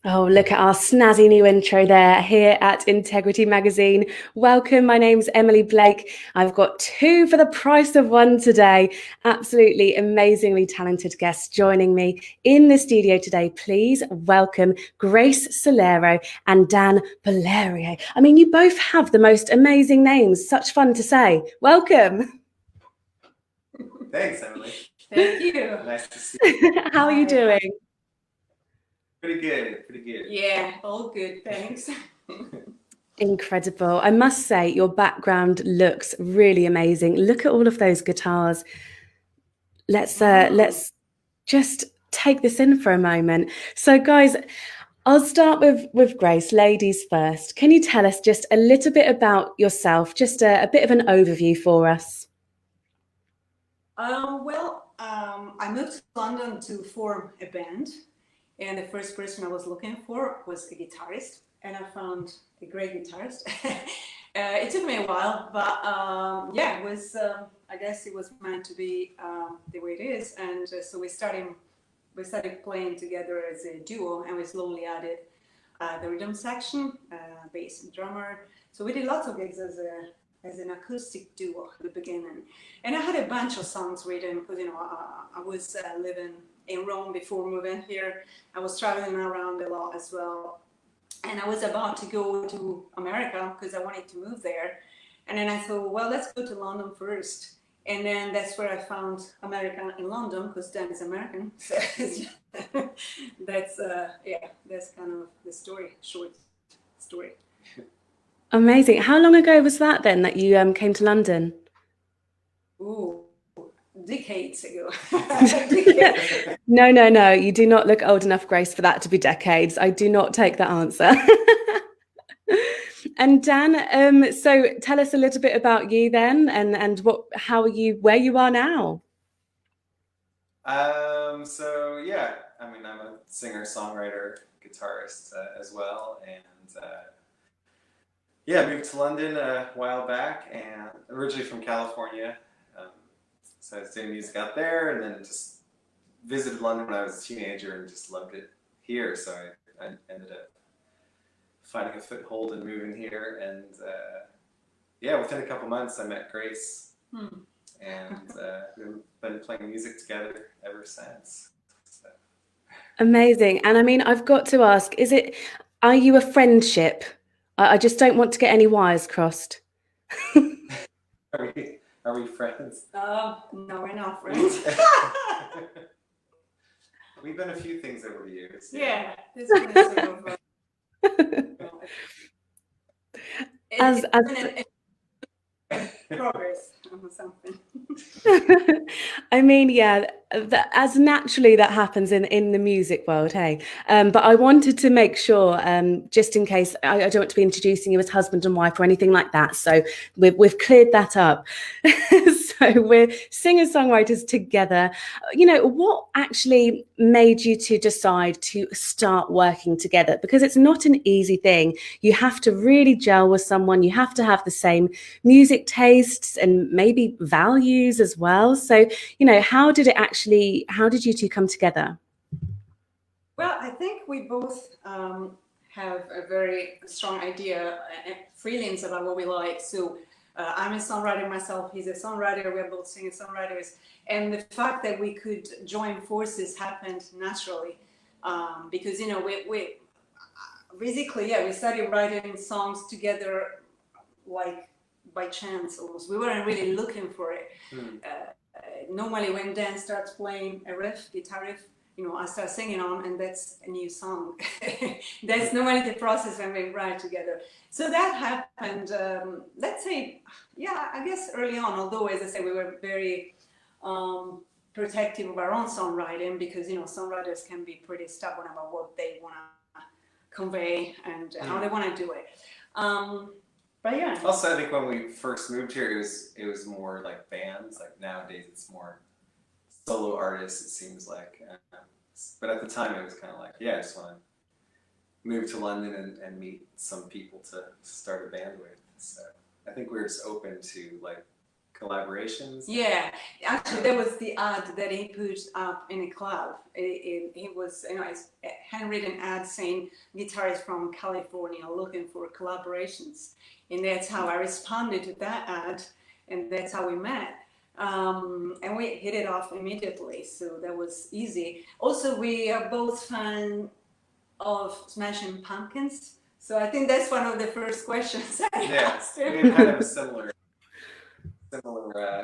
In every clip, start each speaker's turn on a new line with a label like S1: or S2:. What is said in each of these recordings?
S1: Oh, look at our snazzy new intro there here at Integrity Magazine. Welcome. My name's Emily Blake. I've got two for the price of one today. Absolutely amazingly talented guests joining me in the studio today. Please welcome Grace Solero and Dan Beaulaurier. I mean, you both have the most amazing names. Such fun to say. Welcome.
S2: Thanks, Emily.
S3: Thank you.
S2: Nice to see you.
S1: How are you doing?
S2: Pretty good, pretty good.
S3: Yeah, all good, thanks.
S1: Incredible. I must say, your background looks really amazing. Look at all of those guitars. Let's just take this in for a moment. So, guys, I'll start with Grace. Ladies first. Can you tell us just a little bit about yourself? Just a bit of an overview for us.
S3: I moved to London to form a band, and the first person I was looking for was a guitarist, and I found a great guitarist. It took me a while, but yeah, it was. I guess it was meant to be the way it is, and so we started playing together as a duo, and we slowly added the rhythm section, bass and drummer. So we did lots of gigs as an acoustic duo at the beginning. And I had a bunch of songs written because, I was living in Rome before moving here. I was traveling around a lot as well. And I was about to go to America because I wanted to move there. And then I thought, well, let's go to London first. And then that's where I found America in London because Dan is American. So that's kind of the story, short story.
S1: Amazing. How long ago was that then that you came to London?
S3: Ooh, decades ago.
S1: No. You do not look old enough, Grace, for that to be decades. I do not take that answer. And Dan, so tell us a little bit about you then, and how are you, where you are now?
S2: So yeah, I mean, I'm a singer, songwriter, guitarist as well, and yeah, moved to London a while back, and originally from California. Um, so I was doing music out there, and then just visited London when I was a teenager, and just loved it here. So I ended up finding a foothold and moving here, and yeah, within a couple months, I met Grace. And we've been playing music together ever since. So.
S1: Amazing. And I mean, I've got to ask, are you a friendship? I just don't want to get any wires crossed.
S2: Are we friends?
S3: No, we're not friends.
S2: We've done a few things over the years.
S3: Yeah, this one is sort of
S1: As
S3: progress or something.
S1: I mean, yeah, as naturally that happens in the music world, hey. But I wanted to make sure, just in case, I don't want to be introducing you as husband and wife or anything like that. So we've cleared that up. So we're singer-songwriters together. What actually made you to decide to start working together? Because it's not an easy thing. You have to really gel with someone. You have to have the same music tastes and maybe values as well. So, how did you two come together?
S3: Well, I think we both have a very strong idea and feelings about what we like. So I'm a songwriter myself, he's a songwriter, we're both singer-songwriters. And the fact that we could join forces happened naturally because, we basically, yeah, we started writing songs together like by chance almost. We weren't really looking for it. Normally when Dan starts playing a riff, guitar riff, I start singing on, and that's a new song. That's normally the process when we write together. So that happened, let's say, yeah, I guess early on, although, as I say, we were very protective of our own songwriting because, songwriters can be pretty stubborn about what they want to convey and how they want to do it. But yeah.
S2: Also, I think when we first moved here, it was more like bands. Like nowadays, it's more solo artists. It seems like, but at the time, it was kind of like, yeah, I just want to move to London and meet some people to start a band with. So I think we were just open to like collaborations?
S3: Yeah, actually, that was the ad that he put up in a club. It was, it's a handwritten ad saying guitarists from California looking for collaborations, and that's how I responded to that ad, and that's how we met. And we hit it off immediately, so that was easy. Also, we are both fans of Smashing Pumpkins, so I think that's one of the first questions I asked him.
S2: We have kind of a similar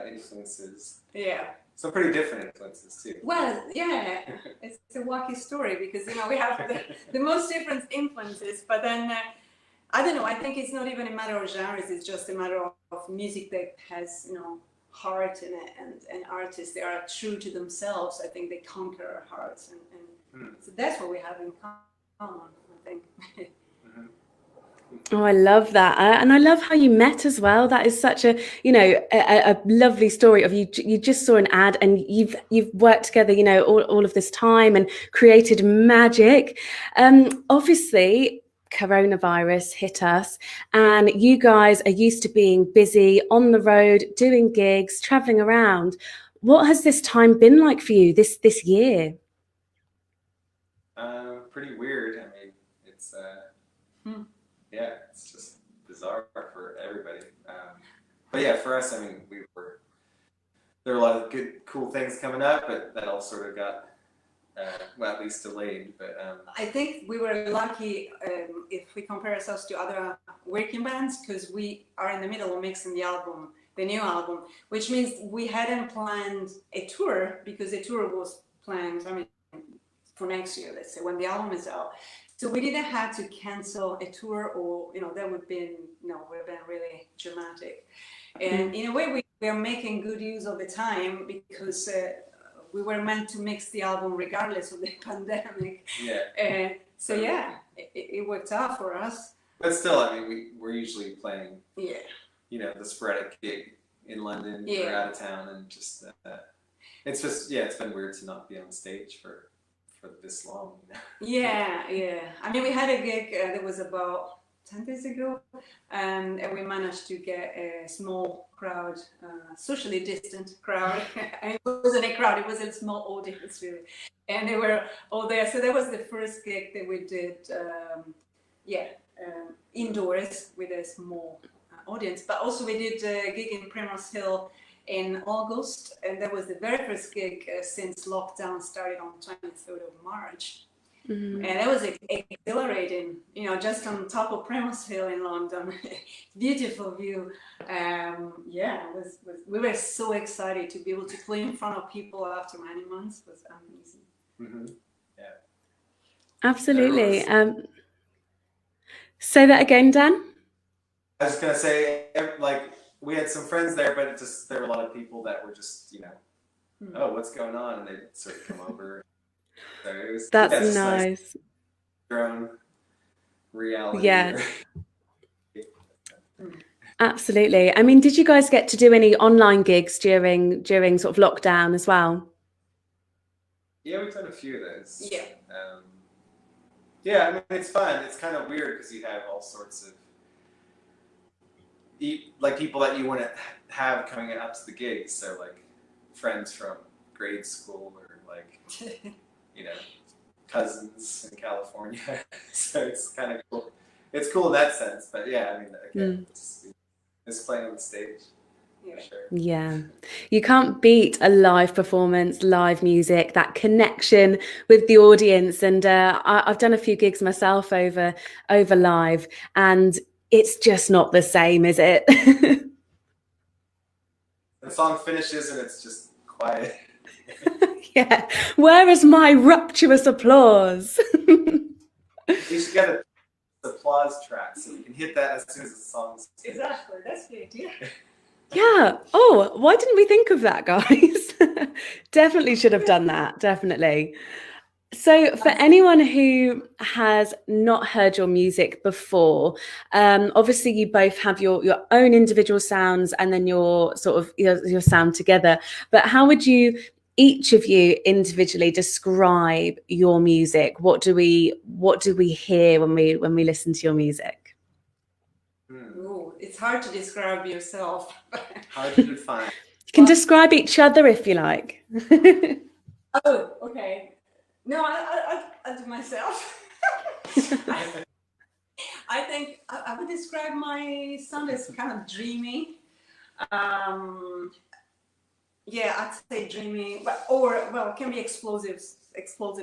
S2: influences.
S3: Yeah.
S2: Some pretty different influences too.
S3: Well, yeah, it's a wacky story because we have the most different influences, but then I don't know. I think it's not even a matter of genres. It's just a matter of music that has heart in it, and artists that are true to themselves. I think they conquer our hearts, and so that's what we have in common, I think.
S1: Oh, I love that, and I love how you met as well. That is such a a lovely story of you. You just saw an ad, and you've worked together, all of this time and created magic. Obviously, coronavirus hit us, and you guys are used to being busy on the road, doing gigs, traveling around. What has this time been like for you this year?
S2: Pretty weird. I mean, it's yeah, it's just bizarre for everybody. But yeah, for us, I mean, there were a lot of good, cool things coming up, but that all sort of got, well, at least delayed. But
S3: I think we were lucky if we compare ourselves to other working bands, because we are in the middle of mixing the new album, which means we hadn't planned a tour, because a tour was planned, for next year, let's say, when the album is out. So we didn't have to cancel a tour, or that would have been really dramatic. And in a way, we are making good use of the time, because we were meant to mix the album regardless of the pandemic.
S2: yeah.
S3: So yeah, it worked out for us.
S2: But still, I mean, we're usually playing,
S3: Yeah.
S2: The sporadic gig in London or out of town, and just it's just it's been weird to not be on stage for this long.
S3: Yeah. I mean, we had a gig that was about 10 days ago, and we managed to get a small crowd, socially distant crowd. And it wasn't a crowd; it was a small audience, really, and they were all there. So that was the first gig that we did. Indoors with a small audience, but also we did a gig in Primrose Hill in August, and that was the very first gig since lockdown started on 23rd of March. And it was exhilarating, just on top of Primrose Hill in London. Beautiful view. We were so excited to be able to play in front of people after many months. It was amazing.
S2: Yeah.
S1: Absolutely. Say that again, Dan.
S2: I was just gonna say, we had some friends there, but there were a lot of people that were just, oh, what's going on? And they'd sort of come over. So it was,
S1: That's nice.
S2: Your own reality.
S1: Yeah. Absolutely. I mean, did you guys get to do any online gigs during sort of lockdown as well?
S2: Yeah, we've done a few of those.
S3: Yeah.
S2: I mean, it's fun. It's kind of weird because you have all sorts of people that you want to have coming up to the gigs. So friends from grade school, or cousins in California. So it's kind of cool. It's cool in that sense. But yeah, I mean, again, it's playing on the stage. For sure.
S1: Yeah, you can't beat a live performance, live music, that connection with the audience. And I've done a few gigs myself over live, and it's just not the same, is it?
S2: The song finishes and it's just quiet.
S1: Yeah. Where is my rapturous applause?
S2: You should get an applause track so you can hit that as soon as the song's finished.
S3: Exactly. That's the idea.
S1: Yeah. Oh, why didn't we think of that, guys? Definitely should have done that. Definitely. So for anyone who has not heard your music before, obviously you both have your own individual sounds and then your sort of your sound together. But how would you, each of you individually, describe your music? What do we hear when we listen to your music?
S3: Ooh, it's hard to describe yourself.
S2: Hard to define.
S1: You can describe each other if you like.
S3: Oh, okay. No, I'll do myself. I think I would describe my sound as kind of dreamy. Yeah, I'd say dreamy, or well, it can be explosive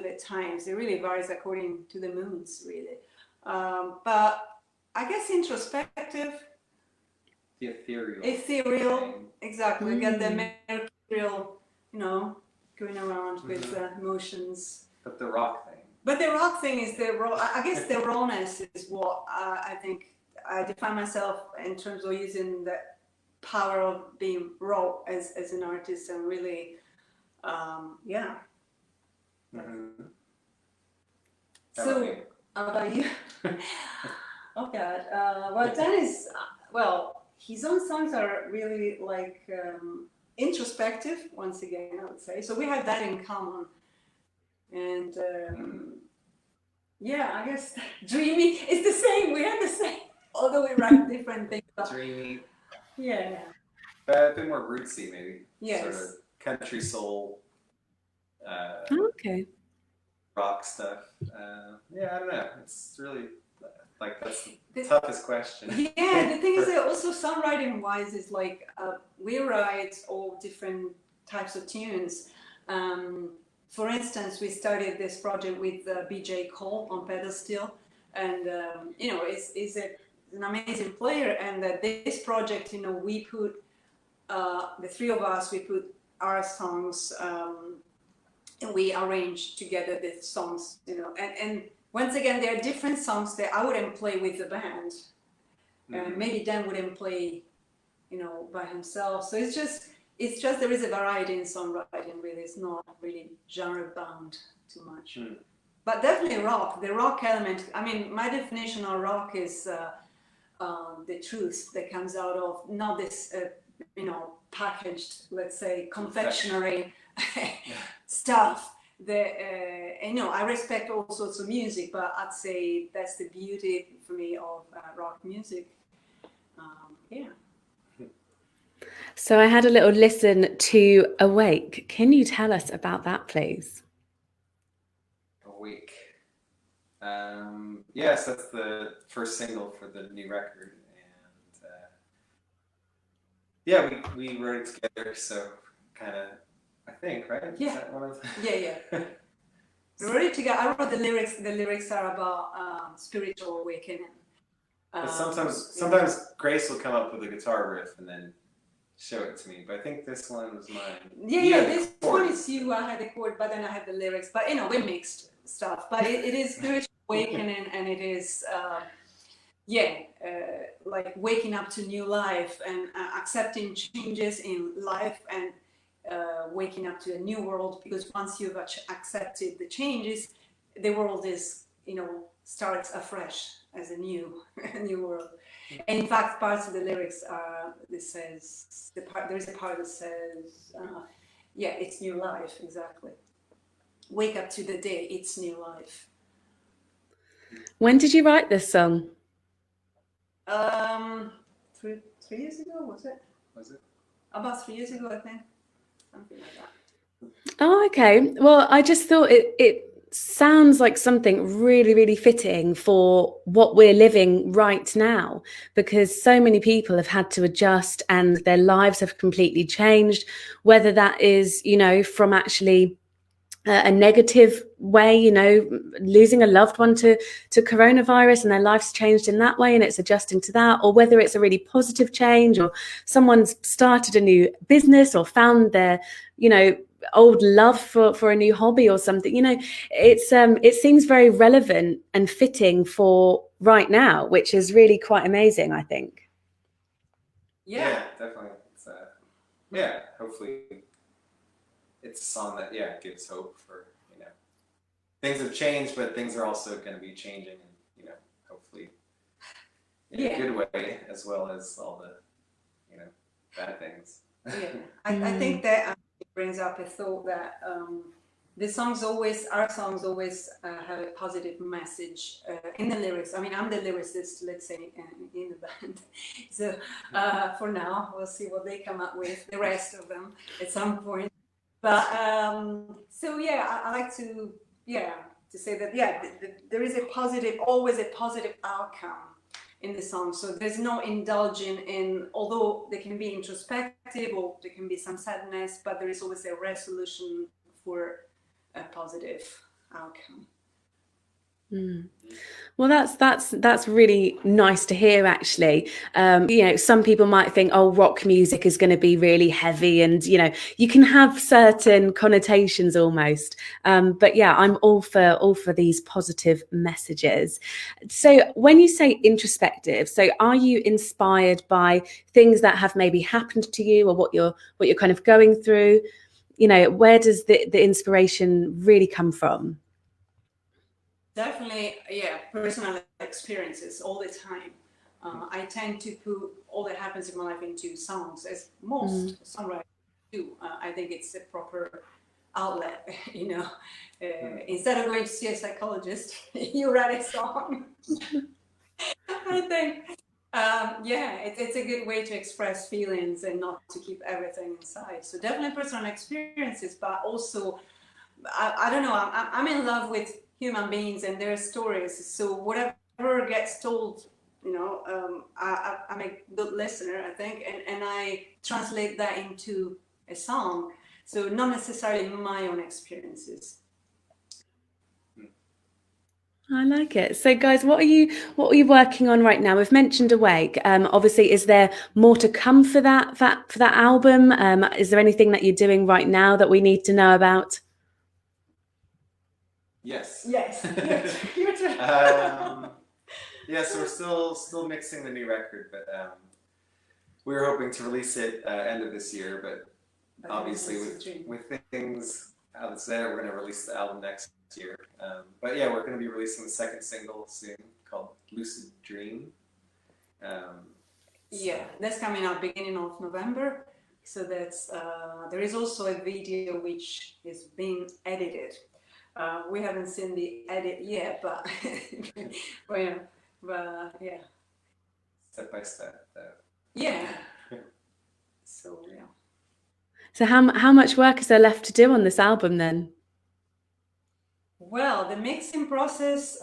S3: at times. It really varies according to the moods, really. But I guess introspective,
S2: The ethereal.
S3: ethereal, exactly. Get the
S1: Mm.
S3: mercurial, going around with emotions.
S2: But the rock thing.
S3: But the rock thing is the raw. I guess the rawness is what I think I define myself in terms of using the power of being raw as an artist and really, yeah.
S2: Mm-hmm.
S3: So, how about you? Oh God. Well, Dennis, well, his own songs are really like introspective. Once again, I would say. So we have that in common, and. Yeah, I guess dreamy is the same. We have the same, although we write different things.
S2: Dreamy.
S3: Yeah.
S2: But a bit more rootsy, maybe.
S3: Yes.
S2: Sort of country soul,
S1: Okay.
S2: rock stuff. Yeah, I don't know. It's really like that's the toughest question.
S3: Yeah, the thing is that also songwriting wise is like we write all different types of tunes. For instance, we started this project with BJ Cole on pedal steel, and is an amazing player. And this project, we put the three of us, we put our songs, and we arranged together the songs, and once again, there are different songs that I wouldn't play with the band, and maybe Dan wouldn't play, by himself. So it's just there is a variety in songwriting. Really, it's not really genre bound too much. But definitely rock. The rock element. I mean, my definition of rock is the truth that comes out of not this, packaged, let's say, confectionery stuff. I respect all sorts of music, but I'd say that's the beauty for me of rock music. Yeah.
S1: So I had a little listen to Awake. Can you tell us about that, please?
S2: Awake. Yes, that's the first single for the new record, and yeah, we wrote it together. So kind of, I think, right?
S3: Yeah.
S2: Is that one of the...
S3: Yeah. We wrote it together. I wrote the lyrics. The lyrics are about spiritual awakening.
S2: But sometimes Grace will come up with a guitar riff and then show it to me. But I think this one was mine.
S3: Yeah. This one is you. I had the chord, but then I had the lyrics. But we mixed stuff. But it is spiritual awakening, and it is like waking up to new life and accepting changes in life and waking up to a new world. Because once you've accepted the changes, the world is starts afresh as a new world. And in fact, parts of the lyrics are there's a part that says it's new life. Exactly. Wake up to the day, it's new life.
S1: When did you write this song?
S3: 3 years ago, was it? About 3 years ago, I think. Something like that.
S1: Oh, okay. Well, I just thought it sounds like something really, really fitting for what we're living right now, because so many people have had to adjust and their lives have completely changed, whether that is, from actually a negative way, losing a loved one to coronavirus and their life's changed in that way and it's adjusting to that, or whether it's a really positive change or someone's started a new business or found their, old love for a new hobby or something. It seems very relevant and fitting for right now, which is really quite amazing, I think.
S2: Yeah, definitely. It's hopefully it's a song that gives hope for things have changed, but things are also going to be changing, and hopefully in a good way, as well as all the bad things.
S3: I think that brings up a thought that our songs always have a positive message in the lyrics. I mean, I'm the lyricist, let's say, in the band. So for now, we'll see what they come up with, the rest of them, at some point. But so yeah, I like to say that there is always a positive outcome in the song. So there's no indulging in, although they can be introspective or there can be some sadness, but there is always a resolution for a positive outcome.
S1: Well, that's really nice to hear, actually. You know, some people might think, oh, rock music is going to be really heavy, and you know, you can have certain connotations almost. But yeah, I'm all for these positive messages. So when you say introspective, so are you inspired by things that have maybe happened to you, or what you're kind of going through? You know, where does the inspiration really come from?
S3: Definitely, yeah, personal experiences all the time. I tend to put all that happens in my life into songs, as most songwriters do. I think it's a proper outlet, you know. Instead of going to see a psychologist, you write a song. I think, it's a good way to express feelings and not to keep everything inside. So definitely personal experiences, but also, I don't know, I'm in love with human beings and their stories. So whatever gets told, you know, I'm a good listener, I think, and I translate that into a song. So not necessarily my own experiences.
S1: I like it. So, guys, what are you working on right now? We've mentioned Awake. Obviously, is there more to come for that album? Is there anything that you're doing right now that we need to know about?
S3: Yes.
S2: Yeah, so we're still mixing the new record, but we were hoping to release it end of this year, but obviously with things how it's there, we're going to release the album next year. But yeah, we're going to be releasing the second single soon called Lucid Dream.
S3: Yeah, that's coming out beginning of November. So that's there is also a video which is being edited. We haven't seen the edit yet, but yeah.
S2: Step by step.
S3: Yeah. So yeah.
S1: So how much work is there left to do on this album then?
S3: Well, the mixing process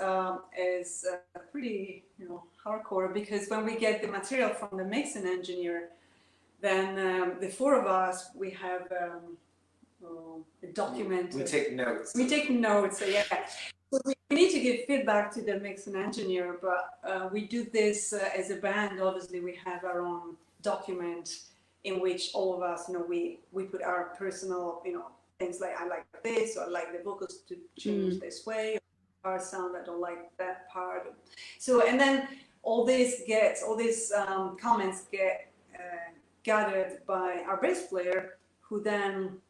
S3: is pretty, you know, hardcore, because when we get the material from the mixing engineer, then the four of us, we have a document.
S2: We take notes.
S3: We take notes, so yeah. So we need to give feedback to the mixing engineer, but we do this as a band. Obviously, we have our own document in which all of us, you know, we put our personal, you know, things like I like this, or I like the vocals to change this way, or our sound, I don't like that part. So, and then all these comments get gathered by our bass player, who then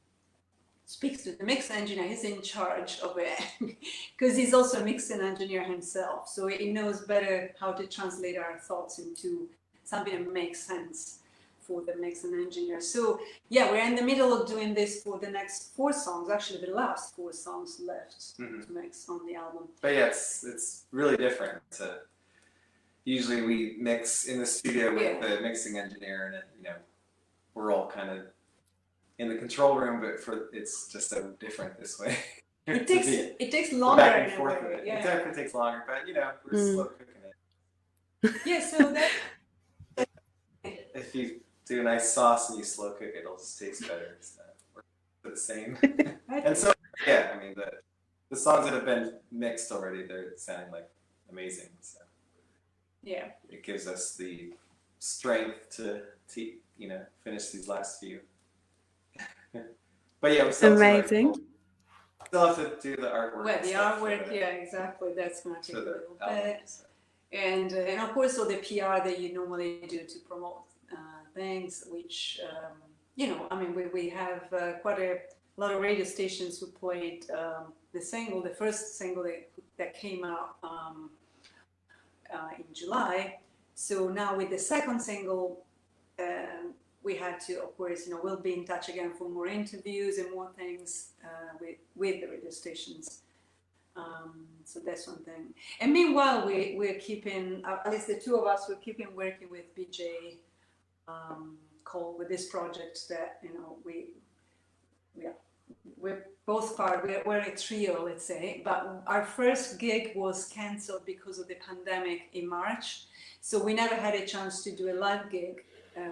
S3: speaks to the mix engineer. He's in charge of it because he's also a mixing engineer himself, so he knows better how to translate our thoughts into something that makes sense for the mixing engineer. So yeah, we're in the middle of doing this for the next 4 songs, actually the last 4 songs left to mix on the album.
S2: But yeah, it's really different. Usually we mix in the studio with the mixing engineer, and you know, we're all kind of in the control room, but it's just so different this way.
S3: It takes longer.
S2: Back and forth. It definitely takes longer, but you know, we're slow cooking it.
S3: Yeah, so that
S2: if you do a nice sauce and you slow cook it, it'll just taste better. So we're the same. And so yeah, I mean the songs that have been mixed already, they're sounding like amazing. So
S3: yeah,
S2: it gives us the strength to you know, finish these last few. But yeah, we still
S1: amazing.
S2: Still have to do the artwork.
S3: Well, the artwork, yeah, exactly. That's going to take a little bit. So. And of course, all the PR that you normally do to promote things, which, you know, I mean, we have quite a lot of radio stations who played the first single that came out in July. So now with the second single, we had to, of course, we'll be in touch again for more interviews and more things with the radio stations. So that's one thing. And meanwhile, we're keeping, at least the two of us, we're keeping working with BJ Cole with this project that, we're both part, we're a trio, let's say, but our first gig was cancelled because of the pandemic in March. So we never had a chance to do a live gig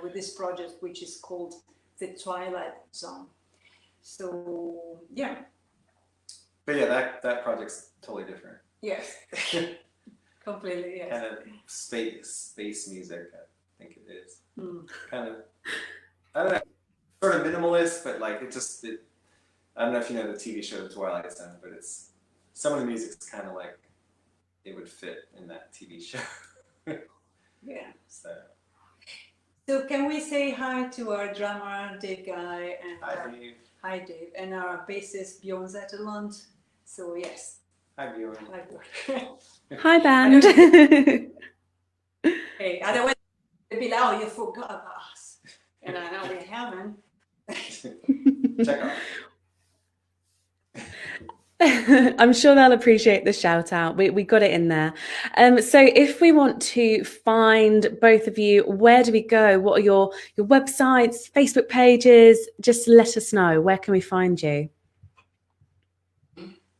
S3: with this project, which is called The Twilight Zone. So, yeah.
S2: But yeah, that project's totally different.
S3: Yes. Completely, yes.
S2: Kind of space music, I think it is. Kind of, I don't know, sort of minimalist, but like I don't know if you know the TV show The Twilight Zone, but some of the music's kind of like it would fit in that TV show.
S3: Yeah.
S2: So
S3: can we say hi to our drummer Dave Guy and
S2: hi
S3: Dave, and our bassist Bjorn Zetterlund. So yes.
S2: Hi Bjorn.
S3: Hi Bjorn.
S1: Hi band.
S3: Hey, otherwise they'd be like, oh, you forgot about us. And I know we haven't.
S2: Check out.
S1: I'm sure they'll appreciate the shout out. We got it in there. So if we want to find both of you, where do we go? What are your websites, Facebook pages? Just let us know. Where can we find you?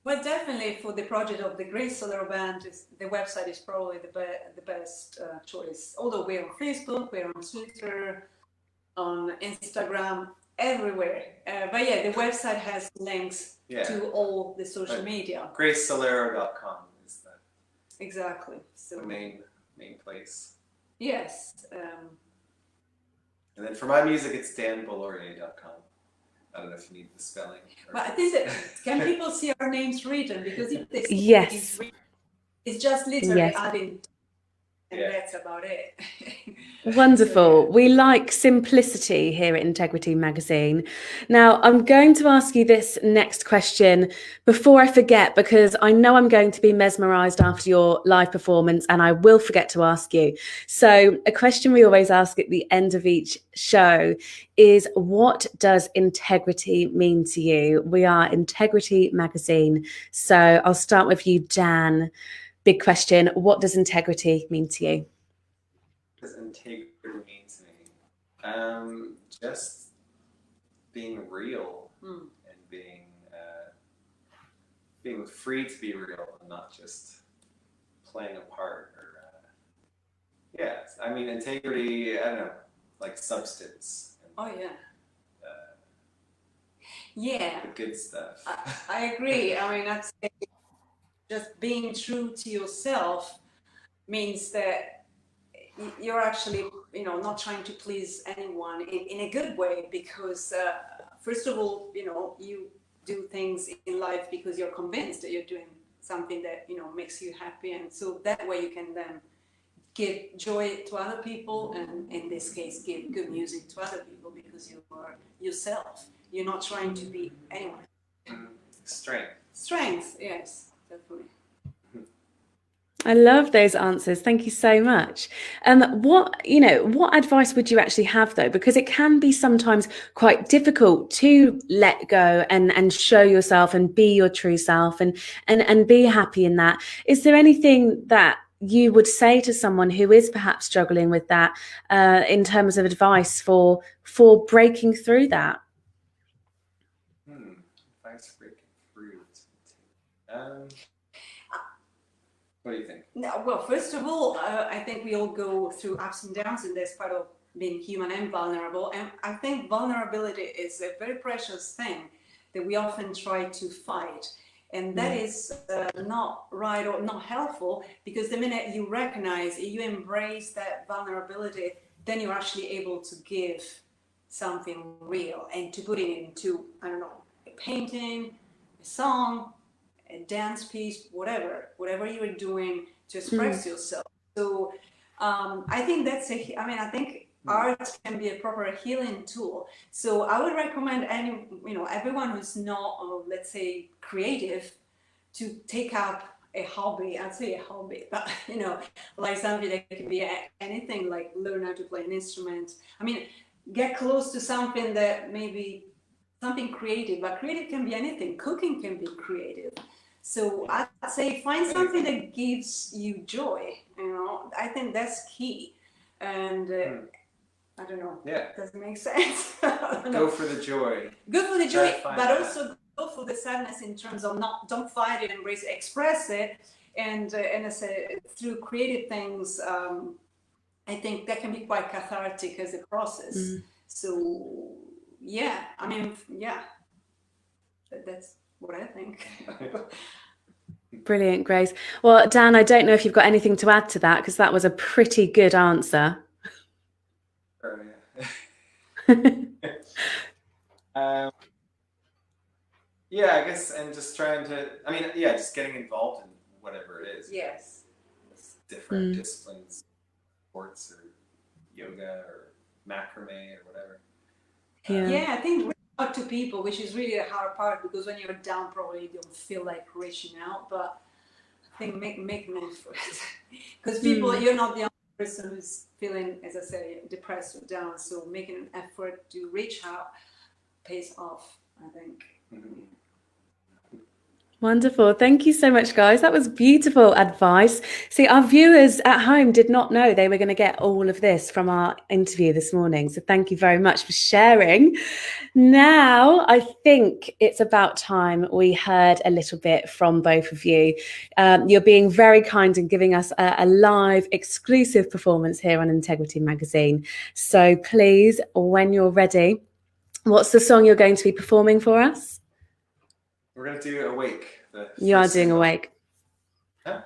S3: Well, definitely for the project of the Great Solero Band, the website is probably the best choice. Although we're on Facebook, we're on Twitter, on Instagram, everywhere. But yeah, the website has links to all the social media.
S2: GraceSolero.com is
S3: exactly. So
S2: the main place.
S3: Yes.
S2: And then for my music, it's danbeaulaurier.com. I don't know if you need the spelling.
S3: But I think that, can people see our names written? Because if they see
S1: yes.
S3: It's just literally adding, and that's about it.
S1: Wonderful. So, we like simplicity here at Integrity Magazine. Now, I'm going to ask you this next question before I forget, because I know I'm going to be mesmerized after your live performance and I will forget to ask you. So a question we always ask at the end of each show is, what does integrity mean to you? We are Integrity Magazine. So I'll start with you, Dan. Big question. What does integrity mean to you?
S2: What does integrity mean to me? Just being real and being free to be real and not just playing a part. I mean, integrity, I don't know, like substance.
S3: Oh, yeah. Yeah.
S2: The good stuff.
S3: I agree. I mean, I'd say just being true to yourself means that you're actually, not trying to please anyone in a good way, because first of all, you do things in life because you're convinced that you're doing something that, makes you happy. And so that way you can then give joy to other people, and in this case, give good music to other people because you are yourself. You're not trying to be anyone. Strength, yes, definitely.
S1: I love those answers. Thank you so much. What advice would you actually have though? Because it can be sometimes quite difficult to let go and show yourself and be your true self and be happy in that. Is there anything that you would say to someone who is perhaps struggling with that in terms of advice for breaking through that?
S2: Advice for breaking through. What do you think?
S3: No, well, first of all, I think we all go through ups and downs, and that's part of being human and vulnerable. And I think vulnerability is a very precious thing that we often try to fight. And that is not right or not helpful, because the minute you recognize, you embrace that vulnerability, then you're actually able to give something real and to put it into, I don't know, a painting, a song, a dance piece, whatever you're doing to express yourself. So I think I think art can be a proper healing tool. So I would recommend everyone who's not, let's say, creative, to take up a hobby. I'd say a hobby, but like something that can be anything, like learn how to play an instrument. I mean, get close to something that maybe something creative, but creative can be anything. Cooking can be creative. So I'd say find something that gives you joy. You know, I think that's key. And I don't know.
S2: Yeah.
S3: Does it make sense?
S2: Go for the joy.
S3: Go for the joy, but
S2: that.
S3: also go for the sadness in terms of don't fight it, embrace it, express it, and I say through creative things. I think that can be quite cathartic as a process. So yeah, I mean, yeah, that's what I think.
S1: Brilliant, Grace. Well, Dan, I don't know if you've got anything to add to that, because that was a pretty good answer.
S2: Yeah, I guess, and just trying to, I mean, yeah, just getting involved in whatever it is.
S3: Yes.
S2: Different disciplines, sports or yoga or macrame or whatever.
S3: Yeah, I think reaching out to people, which is really the hard part, because when you're down, probably you don't feel like reaching out, but I think make an effort. Because people, you're not the only person who's feeling, as I say, depressed or down, so making an effort to reach out pays off, I think.
S1: Wonderful. Thank you so much, guys. That was beautiful advice. See, our viewers at home did not know they were going to get all of this from our interview this morning. So thank you very much for sharing. Now, I think it's about time we heard a little bit from both of you. You're being very kind and giving us a live exclusive performance here on Integrity Magazine. So please, when you're ready, what's the song you're going to be performing for us?
S2: We're going to do Awake.
S1: You are doing Awake.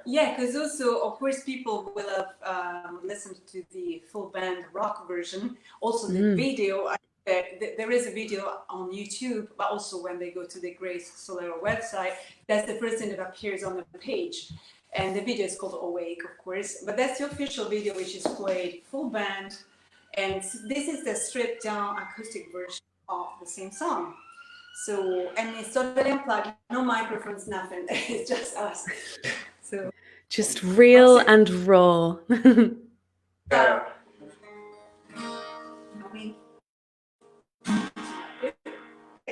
S3: Yeah, because also, of course, people will have listened to the full band rock version. Also, the video, there is a video on YouTube, but also when they go to the Grace Solero website, that's the first thing that appears on the page. And the video is called Awake, of course. But that's the official video, which is played full band. And this is the stripped down acoustic version of the same song. So, and it's totally unplugged, no microphones, nothing. It's just us. So
S1: just real and raw.
S3: Can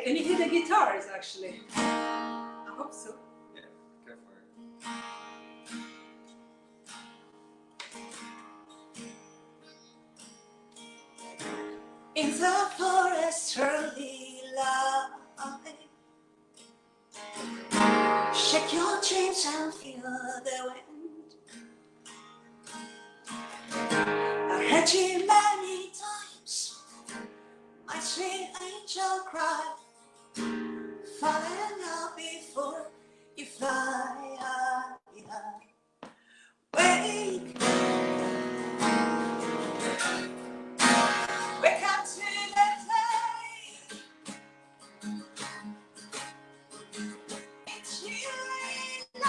S3: you hear the guitars actually? I hope so.
S2: Yeah, go for it.
S3: In the forest early light, shake your dreams and feel the wind. I heard you many times, my sweet angel cry, falling out before you fly high. Wake, wake up to the day. It's you and I.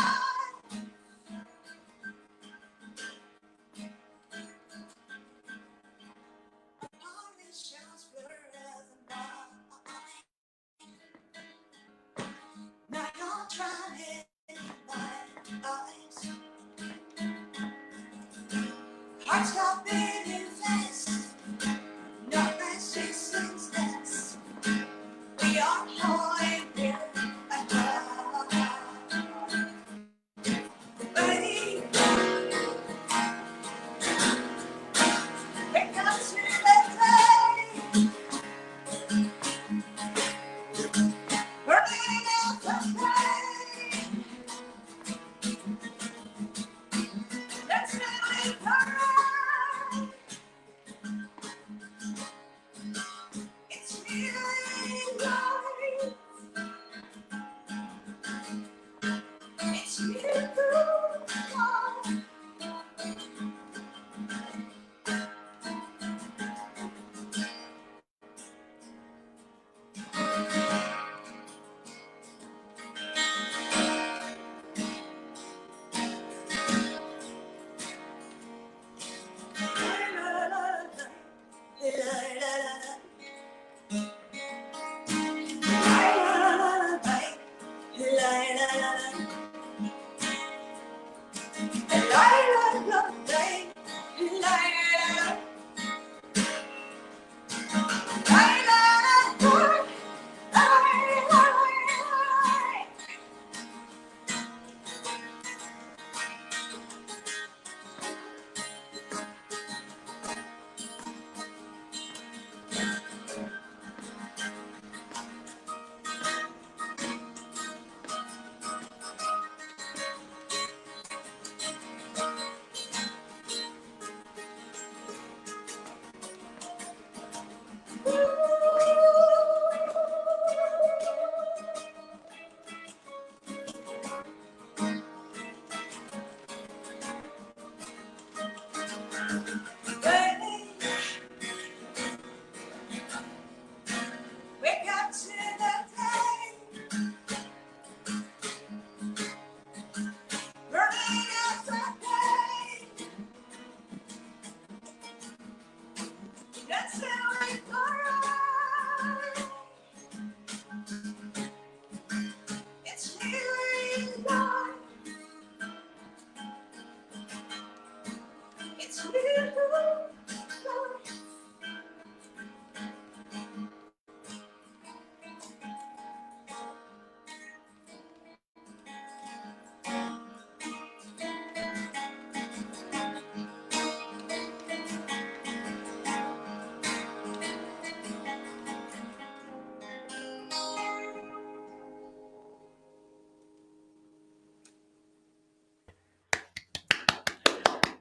S3: All these shadows forever mine. Now you're trying my eyes. Heart stop beating fast. No resistance dance. We are holding here and baby, wake up to the day. Burning out the pain. Let's live it forever.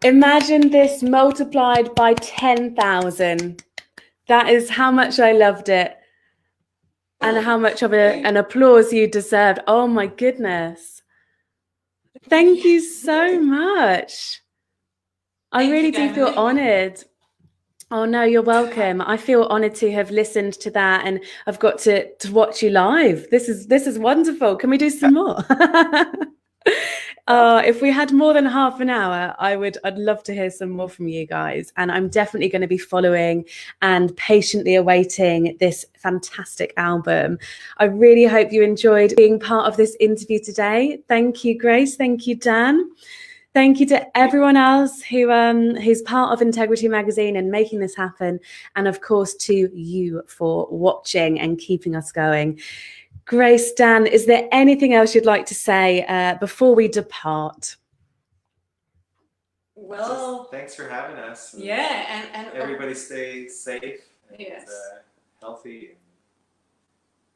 S1: Imagine this multiplied by 10,000. That is how much I loved it and how much of an applause you deserved. Oh my goodness. Thank you so much. I really do feel honored. Oh no, you're welcome. I feel honored to have listened to that, and I've got to watch you live. This is wonderful. Can we do some more? If we had more than half an hour, I'd love to hear some more from you guys. And I'm definitely going to be following and patiently awaiting this fantastic album. I really hope you enjoyed being part of this interview today. Thank you, Grace. Thank you, Dan. Thank you to everyone else who's part of Integrity Magazine and making this happen. And of course, to you for watching and keeping us going. Grace, Dan, is there anything else you'd like to say before we depart?
S3: Well,
S2: just thanks for having us.
S3: Yeah, and
S2: everybody stay safe and
S3: yes.
S2: Healthy.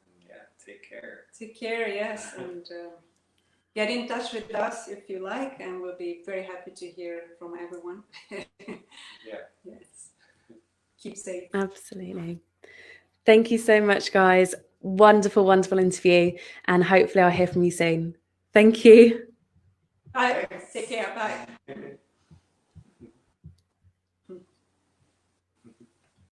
S2: And yeah, take care.
S3: Take care, yes, and get in touch with us if you like, and we'll be very happy to hear from everyone.
S2: Yeah.
S3: Yes. Keep safe.
S1: Absolutely. Thank you so much, guys. Wonderful, wonderful interview, and hopefully I'll hear from you soon. Thank you.
S3: Bye. Take care. Bye.